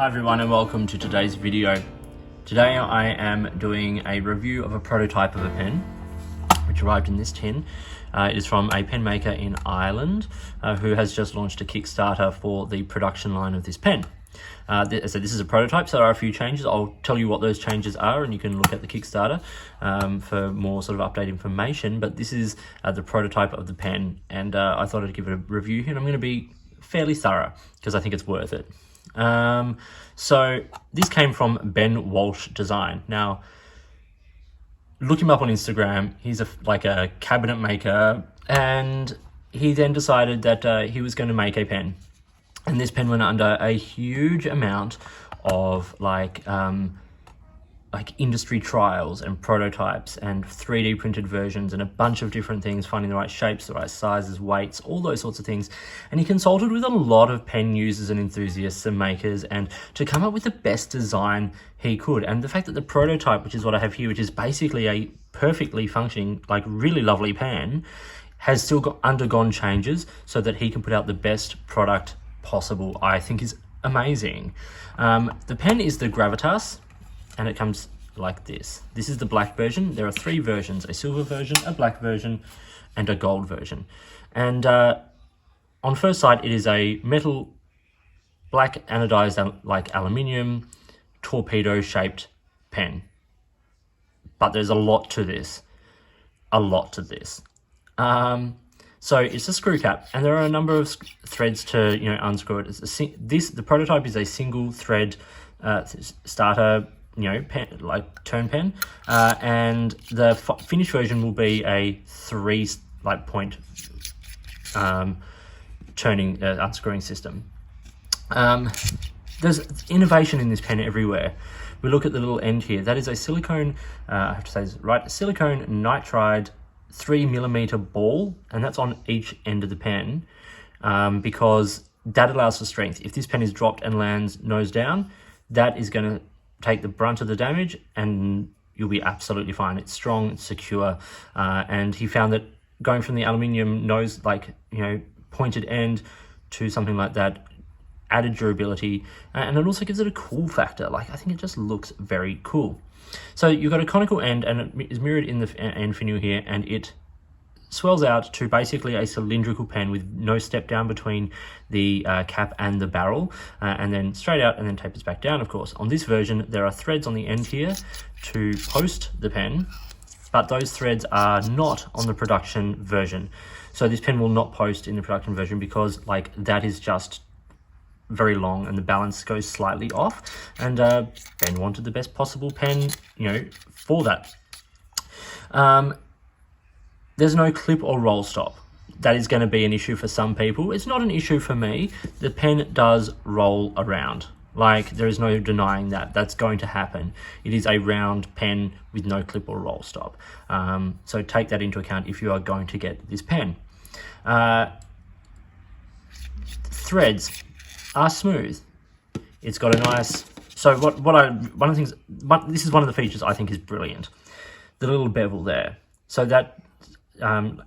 Hi everyone and welcome to today's video. Today I am doing a review of a prototype of a pen which arrived in this tin. It is from a pen maker in Ireland who has just launched a Kickstarter for the production line of this pen. So this is a prototype, so there are a few changes. I'll tell you what those changes are and you can look at the Kickstarter for more sort of update information, but this is the prototype of the pen, and I thought I'd give it a review here, and I'm going to be fairly thorough because I think it's worth it. So this came from Ben Walsh Design. Now, look him up on Instagram. He's like a cabinet maker, and he then decided that he was going to make a pen. And this pen went under a huge amount of like industry trials and prototypes and 3D printed versions and a bunch of different things, finding the right shapes, the right sizes, weights, all those sorts of things. And he consulted with a lot of pen users and enthusiasts and makers, and to come up with the best design he could. And the fact that the prototype, which is what I have here, which is basically a perfectly functioning, like really lovely pen, has still undergone changes so that he can put out the best product possible, I think is amazing. The pen is the Gravitas, and it comes like this. This is the black version. There are three versions: a silver version, a black version, and a gold version. And on first sight, it is a metal, black anodized like aluminium, torpedo-shaped pen. But there's a lot to this. So it's a screw cap, and there are a number of threads to unscrew it. The prototype is a single thread starter pen, like turn pen, and the finished version will be a three point turning unscrewing system. There's innovation in this pen everywhere. We look at the little end here. That is a silicone, I have to say this right, silicone nitride 3mm ball, and that's on each end of the pen, because that allows for strength. If this pen is dropped and lands nose down, that is going to take the brunt of the damage and you'll be absolutely fine. It's strong, it's secure, and he found that going from the aluminium nose, pointed end, to something like that added durability, and it also gives it a cool factor. I think it just looks very cool. So you've got a conical end, and it is mirrored in the end finial here, and it swells out to basically a cylindrical pen with no step down between the cap and the barrel, and then straight out and then tapers back down, of course. On this version, there are threads on the end here to post the pen, but those threads are not on the production version. So this pen will not post in the production version because that is just very long and the balance goes slightly off, and Ben wanted the best possible pen for that. There's no clip or roll stop. That is going to be an issue for some people. It's not an issue for me. The pen does roll around. There is no denying that. That's going to happen. It is a round pen with no clip or roll stop. So take that into account if you are going to get this pen. Threads are smooth. It's got a nice, so this is one of the features I think is brilliant. The little bevel there. So that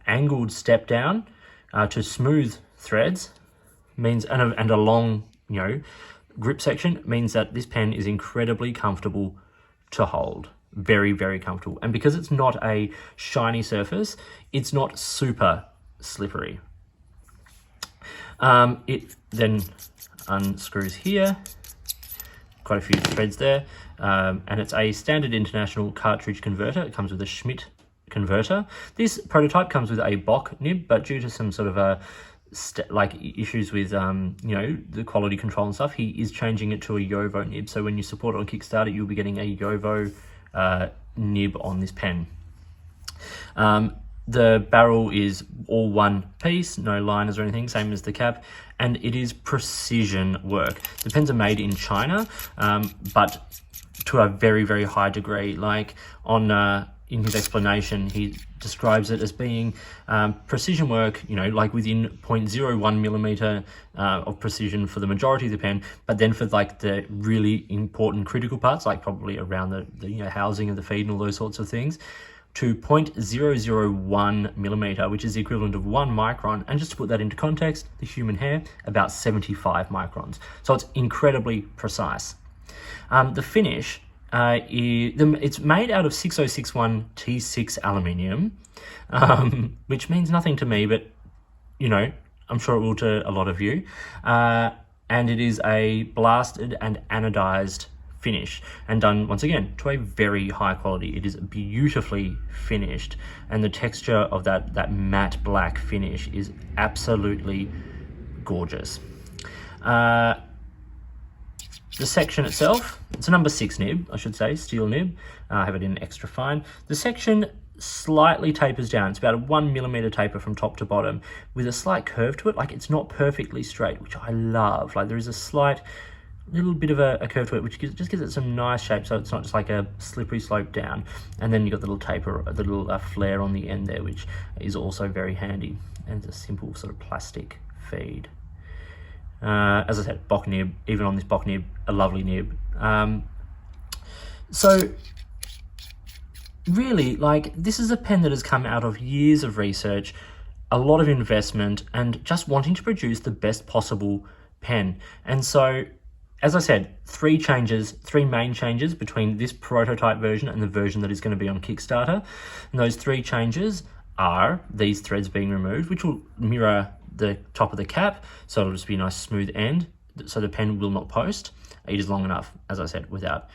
angled step down to smooth threads means, and a long, grip section means that this pen is incredibly comfortable to hold. Very, very comfortable. And because it's not a shiny surface, it's not super slippery. It then unscrews here, quite a few threads there, and it's a standard international cartridge converter. It comes with a Schmidt converter. This prototype comes with a Bock nib, but due to some sort of issues with the quality control and stuff, he is changing it to a Jowo nib. So when you support it on Kickstarter, you'll be getting a Jowo nib on this pen. The barrel is all one piece, no liners or anything, same as the cap, and it is precision work. The pens are made in China, but to a very, very high degree. In his explanation, he describes it as being precision work, within 0.01mm of precision for the majority of the pen, but then for the really important critical parts, probably around the housing of the feed and all those sorts of things, to 0.001 millimeter, which is the equivalent of 1 micron. And just to put that into context, the human hair, about 75 microns. So it's incredibly precise. The finish, it's made out of 6061 T6 aluminium, which means nothing to me, but, you know, I'm sure it will to a lot of you. And it is a blasted and anodized finish, and done once again to a very high quality. It is beautifully finished, and the texture of that matte black finish is absolutely gorgeous. The section itself, it's a number 6 nib, I should say, steel nib. I have it in extra fine. The section slightly tapers down. It's about a 1 millimeter taper from top to bottom with a slight curve to it. Like, it's not perfectly straight, which I love. Like, there is a slight little bit of a curve to it, which just gives it some nice shape, so it's not just like a slippery slope down. And then you've got the little taper, the little flare on the end there, which is also very handy. And it's a simple sort of plastic feed. As I said, Bock nib, even on this Bock nib, a lovely nib. So really, like, this is a pen that has come out of years of research, a lot of investment, and just wanting to produce the best possible pen. And so, as I said, three main changes between this prototype version and the version that is going to be on Kickstarter. And those three changes are these threads being removed, which will mirror the top of the cap, so it'll just be a nice smooth end, so the pen will not post. It is long enough, as I said, without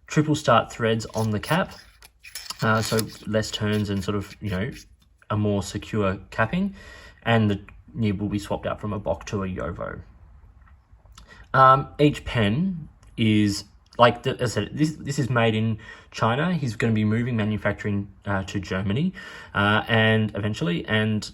triple start threads on the cap, so less turns and sort of, you know, a more secure capping. And the nib will be swapped out from a Bock to a Yovo. Each pen is, like as I said, this is made in China. He's going to be moving manufacturing to Germany and eventually, and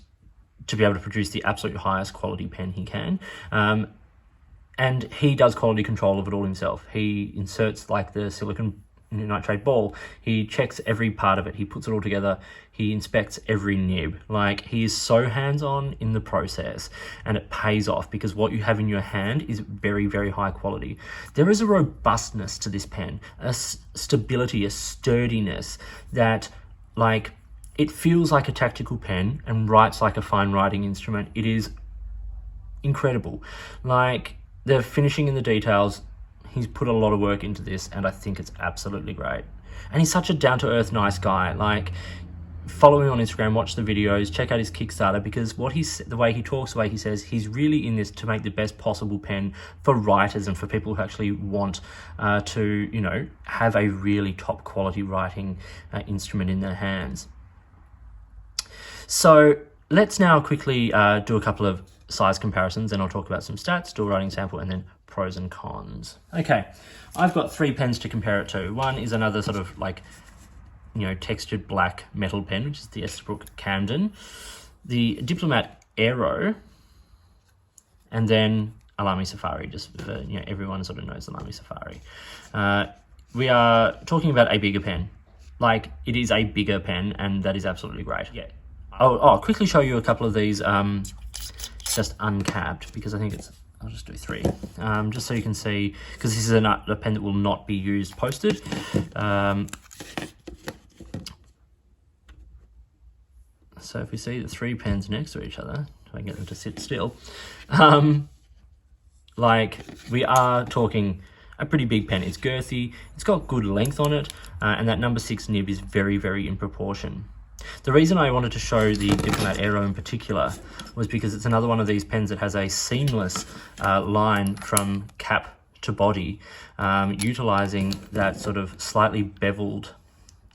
to be able to produce the absolute highest quality pen he can. And he does quality control of it all himself. He inserts like the silicon nitrate ball. He checks every part of it. He puts it all together. He inspects every nib. Like, he is so hands-on in the process, and it pays off because what you have in your hand is very, very high quality. There is a robustness to this pen, a stability, a sturdiness that, like, it feels like a tactical pen and writes like a fine writing instrument. It is incredible. Like, the finishing and the details, he's put a lot of work into this, and I think it's absolutely great. And he's such a down-to-earth, nice guy. Like, follow him on Instagram, watch the videos, check out his Kickstarter, because the way he talks, the way he says, he's really in this to make the best possible pen for writers and for people who actually want to, you know, have a really top quality writing instrument in their hands. So let's now quickly do a couple of size comparisons, and I'll talk about some stats, do a writing sample, and then pros and cons. Okay, I've got 3 pens to compare it to. One is another sort of like, you know, textured black metal pen, which is the Esterbrook Camden, the Diplomat Aero, and then Alami Safari, just for, you know, everyone sort of knows Alami Safari. We are talking about a bigger pen. Like, it is a bigger pen, and that is absolutely great. Yeah. I'll quickly show you a couple of these just uncapped, because I think it's, I'll just do 3, just so you can see, because this is a pen that will not be used posted. So if we see the 3 pens next to each other, if I can get them to sit still, like, we are talking a pretty big pen. It's girthy, it's got good length on it, and that number 6 nib is very, very in proportion. The reason I wanted to show the Diplomat Aero in particular was because it's another one of these pens that has a seamless line from cap to body, utilizing that sort of slightly beveled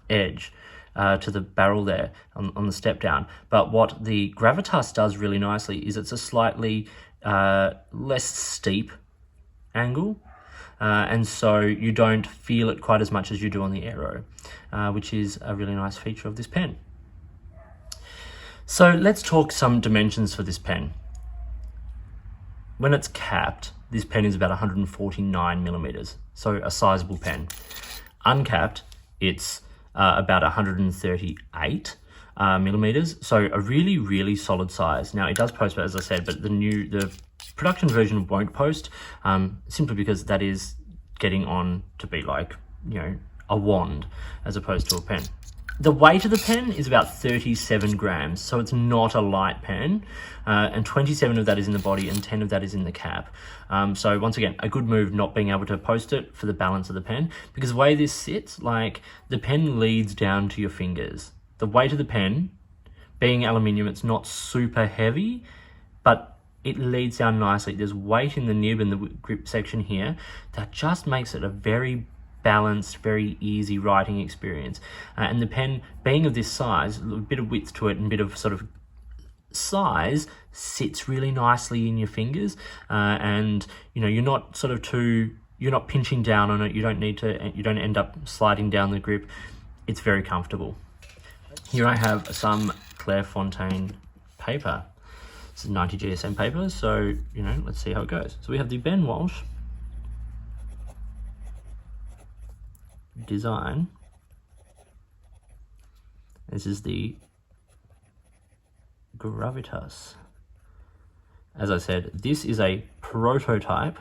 edge to the barrel there on the step down. But what the Gravitas does really nicely is it's a slightly less steep angle, and so you don't feel it quite as much as you do on the Aero, which is a really nice feature of this pen. So let's talk some dimensions for this pen. When it's capped, this pen is about 149 millimeters, so a sizable pen. Uncapped, it's about 138 millimeters, so a really, really solid size. Now, it does post, as I said, but the production version won't post, simply because that is getting on to be like, you know, a wand as opposed to a pen. The weight of the pen is about 37 grams, so it's not a light pen, and 27 of that is in the body and 10 of that is in the cap. So once again, a good move not being able to post it for the balance of the pen, because the way this sits, like, the pen leads down to your fingers. The weight of the pen, being aluminium, it's not super heavy, but it leads down nicely. There's weight in the nib and the grip section here that just makes it a very balanced, very easy writing experience. And the pen, being of this size, a bit of width to it and a bit of sort of size, sits really nicely in your fingers. And you know, you're not sort of you're not pinching down on it. You don't end up sliding down the grip. It's very comfortable. Here I have some Clairefontaine paper. This is 90 GSM paper, so you know, let's see how it goes. So we have the Ben Walsh design. This is the Gravitas. As I said, this is a prototype.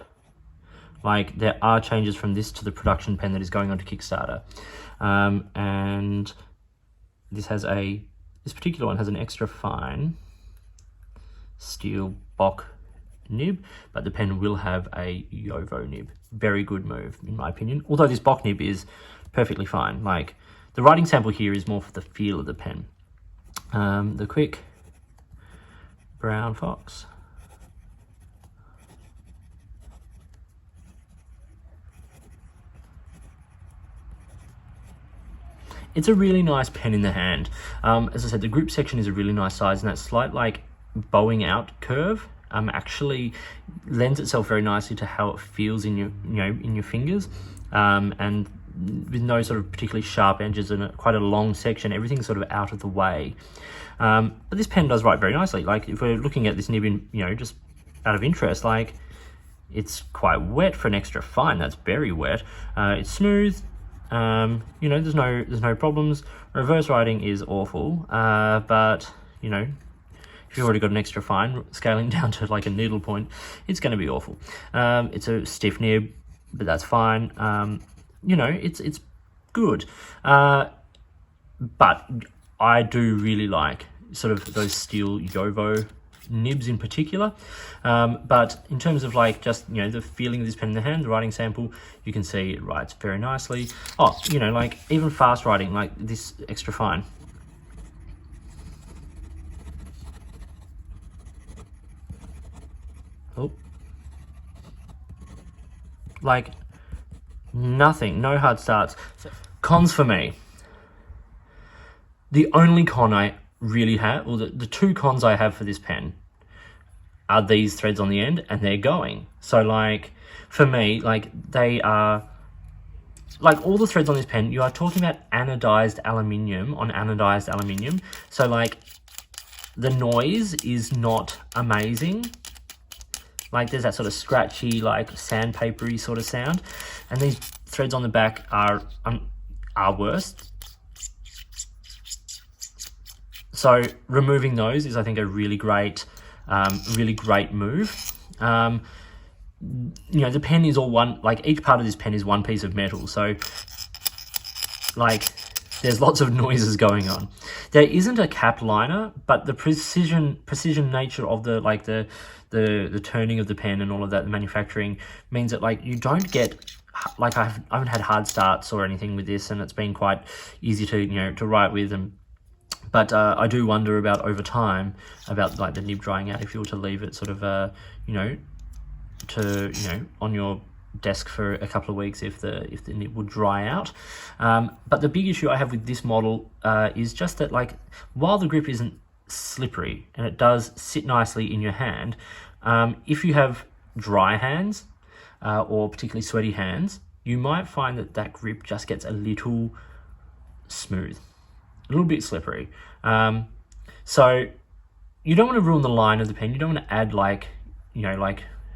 Like, there are changes from this to the production pen that is going on to Kickstarter. And this particular one has an extra fine steel Bock nib, but the pen will have a Yovo nib. Very good move, in my opinion. Although this Bock nib is perfectly fine. Like, the writing sample here is more for the feel of the pen. The quick brown fox. It's a really nice pen in the hand. As I said, the grip section is a really nice size, and that slight, like, bowing out curve actually lends itself very nicely to how it feels in your fingers, and with no sort of particularly sharp edges and quite a long section, everything's sort of out of the way. But this pen does write very nicely. Like, if we're looking at this nib in, just out of interest, like, it's quite wet for an extra fine. That's very wet. It's smooth. There's no problems. Reverse writing is awful, but if you've already got an extra fine, scaling down to like a needle point, it's going to be awful. It's a stiff nib, but that's fine. It's good. But I do really like sort of those steel Yovo nibs in particular. But in terms of like just, the feeling of this pen in the hand, the writing sample, you can see it writes very nicely. Oh, like even fast writing, like this extra fine. Oh. Like nothing, no hard starts. Cons for me. The only con I really have, or the two cons I have for this pen are these threads on the end, and they're going. So like, for me, like they are, like all the threads on this pen, you are talking about anodized aluminium on anodized aluminium. So like, the noise is not amazing. Like there's that sort of scratchy, like sandpapery sort of sound. And these threads on the back are worse. So removing those is, I think, a really great move. The pen is all one, like each part of this pen is one piece of metal. So like there's lots of noises going on. There isn't a cap liner, but the precision nature of the turning of the pen and all of that, the manufacturing, means that like you don't get, like I haven't had hard starts or anything with this, and it's been quite easy to write with. But I do wonder about over time about like the nib drying out if you were to leave it sort of on your desk for a couple of weeks, if the nib would dry out. But the big issue I have with this model is just that, like, while the grip isn't slippery and it does sit nicely in your hand, if you have dry hands or particularly sweaty hands, you might find that grip just gets a little smooth, a little bit slippery. So you don't want to ruin the line of the pen. You don't want to add like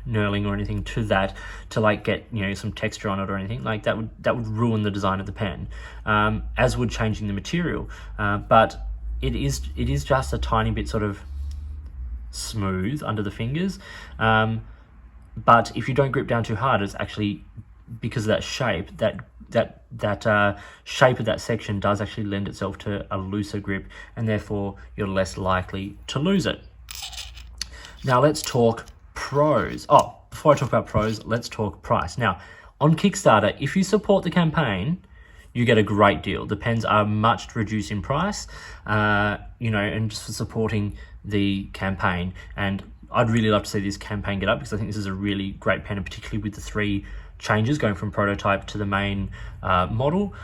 knurling or anything to that to like get some texture on it or anything like that. Would ruin the design of the pen, as would changing the material. But it is just a tiny bit sort of smooth under the fingers. But if you don't grip down too hard, it's actually, because of that shape, that that shape of that section does actually lend itself to a looser grip, and therefore you're less likely to lose it. Now let's talk pros. Oh, before I talk about pros, let's talk price. Now, on Kickstarter, if you support the campaign, you get a great deal. The pens are much reduced in price, and just for supporting the campaign. And I'd really love to see this campaign get up, because I think this is a really great pen, and particularly with the 3 changes going from prototype to the main model.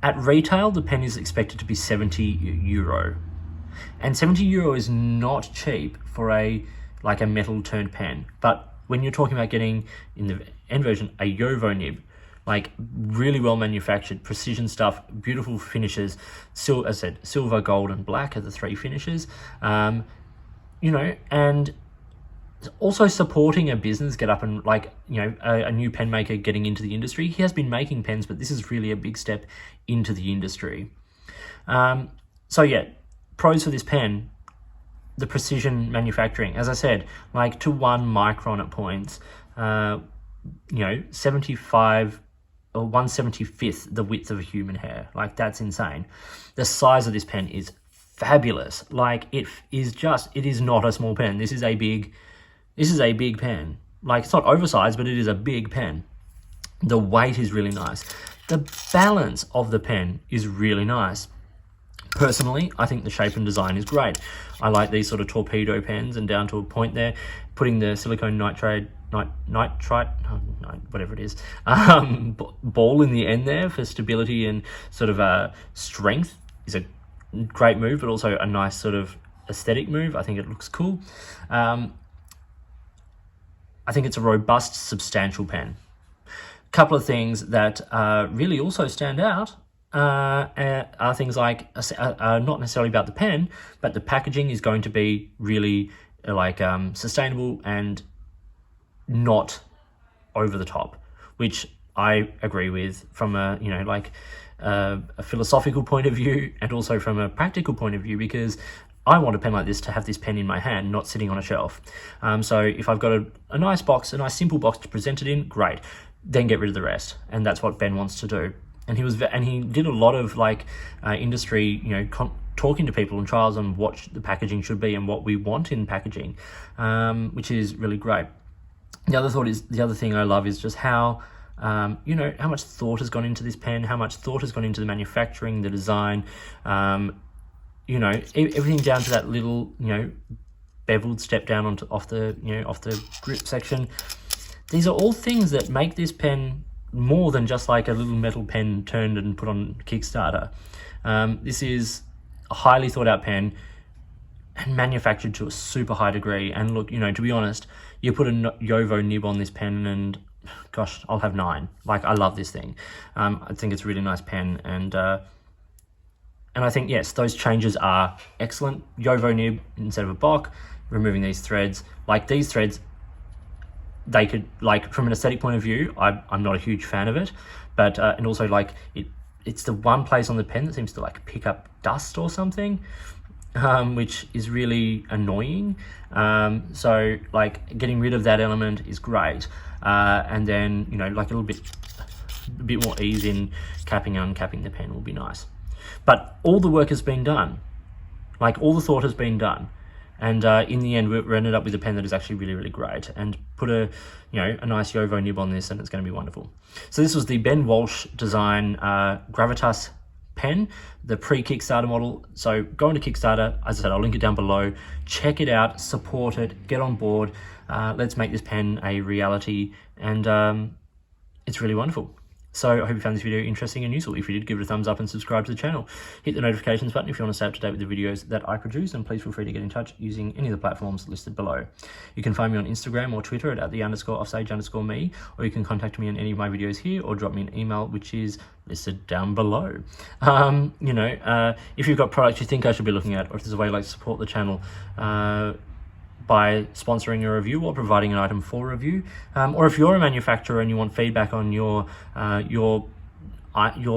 At retail, the pen is expected to be €70, and €70 is not cheap for a metal turned pen. But when you're talking about getting, in the end version, a Yovo nib, like really well manufactured, precision stuff, beautiful finishes, as I said, silver, gold, and black are the 3 finishes, and also supporting a business get up and a new pen maker getting into the industry. He has been making pens, but this is really a big step into the industry. So yeah, pros for this pen: the precision manufacturing, as I said, to 1 micron at points, 75 or 1/75th the width of a human hair. That's insane. The size of this pen is fabulous. It is not a small pen. This is a big pen. It's not oversized, but it is a big pen. The weight is really nice. The balance of the pen is really nice. Personally, I think the shape and design is great. I like these sort of torpedo pens, and down to a point there, putting the silicone nitrite, whatever it is, ball in the end there for stability and sort of strength is a great move, but also a nice sort of aesthetic move. I think it looks cool. I think it's a robust, substantial pen. A couple of things that really also stand out are things like, not necessarily about the pen, but the packaging is going to be really sustainable and not over the top, which I agree with from a philosophical point of view, and also from a practical point of view, because I want a pen like this to have this pen in my hand, not sitting on a shelf. So if I've got a nice box, a nice simple box to present it in, great. Then get rid of the rest, and that's what Ben wants to do. And he did a lot of industry, talking to people and trials on what the packaging should be and what we want in packaging, which is really great. The other thing I love is just how how much thought has gone into this pen, how much thought has gone into the manufacturing, the design, everything down to that little beveled step down off the grip section. These are all things that make this pen more than just a little metal pen turned and put on Kickstarter. This is a highly thought out pen and manufactured to a super high degree. And look, to be honest, you put a Yovo nib on this pen and gosh, I'll have 9. I love this thing. I think it's a really nice pen, and I think, yes, those changes are excellent. Yovo nib instead of a Bock, removing these threads. These threads, they could, from an aesthetic point of view, I'm not a huge fan of it, but and also it's the one place on the pen that seems to pick up dust or something, which is really annoying. So getting rid of that element is great, and then a bit more ease in capping and uncapping the pen will be nice. But all the work has been done, all the thought has been done. And in the end, we ended up with a pen that is actually really, really great, and put a nice Yovo nib on this, and it's going to be wonderful. So this was the Ben Walsh design Gravitas pen, the pre-Kickstarter model. So go into Kickstarter. As I said, I'll link it down below. Check it out, support it, get on board. Let's make this pen a reality, and it's really wonderful. So I hope you found this video interesting and useful. If you did, give it a thumbs up and subscribe to the channel. Hit the notifications button if you want to stay up to date with the videos that I produce, and please feel free to get in touch using any of the platforms listed below. You can find me on Instagram or Twitter at @the_offstage_me, or you can contact me on any of my videos here, or drop me an email, which is listed down below. If you've got products you think I should be looking at, or if there's a way to support the channel, by sponsoring a review or providing an item for review, or if you're a manufacturer and you want feedback on your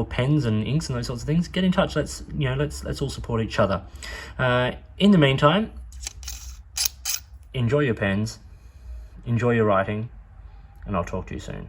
pens and inks and those sorts of things, get in touch. Let's all support each other. In the meantime, enjoy your pens, enjoy your writing, and I'll talk to you soon.